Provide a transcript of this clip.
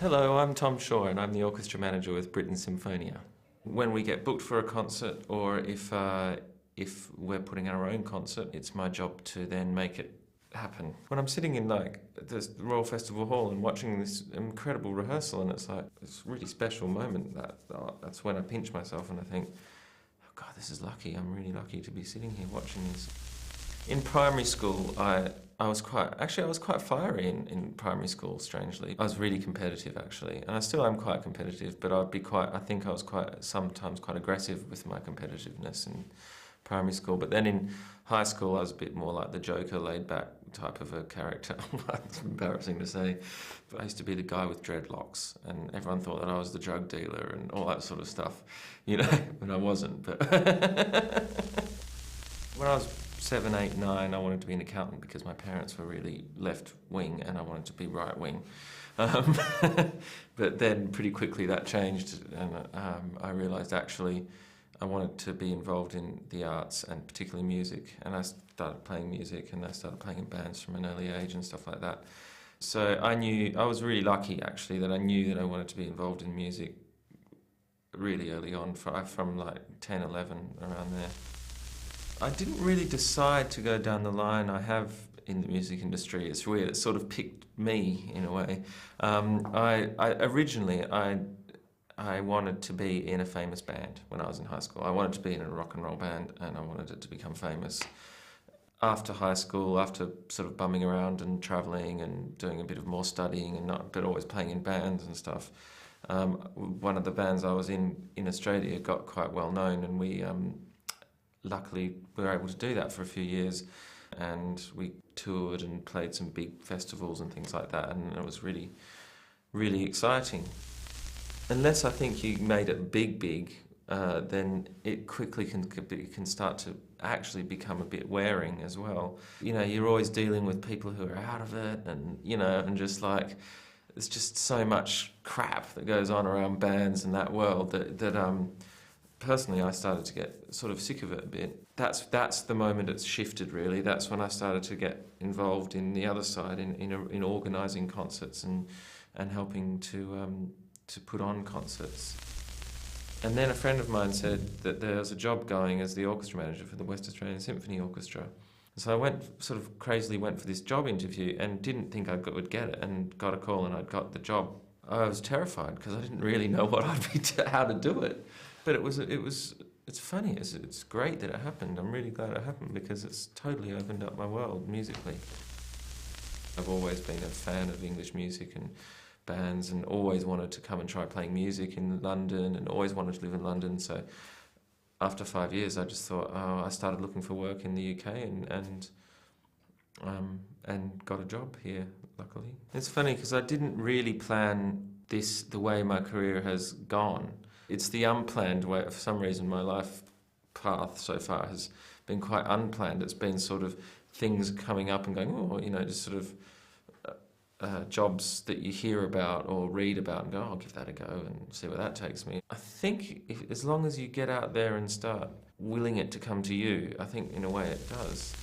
Hello, I'm Tom Shaw and I'm the orchestra manager with Britain Symphonia. When we get booked for a concert or if we're putting our own concert, it's my job to then make it happen. When I'm sitting in the Royal Festival Hall and watching this incredible rehearsal, and it's a really special moment, that's when I pinch myself and I think, oh God, this is lucky. I'm really lucky to be sitting here watching this. In primary school, I was quite fiery in primary school, strangely. I was really competitive, actually, and I still am quite competitive, but I think I was sometimes quite aggressive with my competitiveness in primary school. But then in high school, I was a bit more like the joker, laid-back type of a character. It's embarrassing to say, but I used to be the guy with dreadlocks, and everyone thought that I was the drug dealer and all that sort of stuff, but I wasn't. But when I was 7, 8, 9, I wanted to be an accountant because my parents were really left-wing and I wanted to be right-wing. But then pretty quickly that changed, and I realised actually I wanted to be involved in the arts and particularly music, and I started playing music and I started playing in bands from an early age and stuff like that. So I was really lucky actually that I knew that I wanted to be involved in music really early on, from like 10, 11, around there. I didn't really decide to go down the line I have in the music industry. It's weird. It sort of picked me in a way. Originally I wanted to be in a famous band when I was in high school. I wanted to be in a rock and roll band, and I wanted it to become famous. After high school, after sort of bumming around and travelling and doing a bit of more studying but always playing in bands and stuff, one of the bands I was in Australia got quite well known, and we luckily we were able to do that for a few years, and we toured and played some big festivals and things like that, and it was really, really exciting. Unless I think you made it big, then it quickly can start to actually become a bit wearing as well. You're always dealing with people who are out of it, and just like, there's just so much crap that goes on around bands and that world that personally, I started to get sort of sick of it a bit. That's the moment it's shifted, really. That's when I started to get involved in the other side, in organising concerts and helping to put on concerts. And then a friend of mine said that there was a job going as the orchestra manager for the West Australian Symphony Orchestra. So I crazily went for this job interview and didn't think I would get it, and got a call and I'd got the job. I was terrified because I didn't really know how to do it. But it's funny, it's great that it happened. I'm really glad it happened because it's totally opened up my world musically. I've always been a fan of English music and bands, and always wanted to come and try playing music in London, and always wanted to live in London. So after 5 years, I just thought, I started looking for work in the UK and got a job here, luckily. It's funny because I didn't really plan this the way my career has gone. It's the unplanned way. For some reason, my life path so far has been quite unplanned. It's been sort of things coming up and going, just sort of jobs that you hear about or read about and go, I'll give that a go and see where that takes me. I think as long as you get out there and start willing it to come to you, I think in a way it does.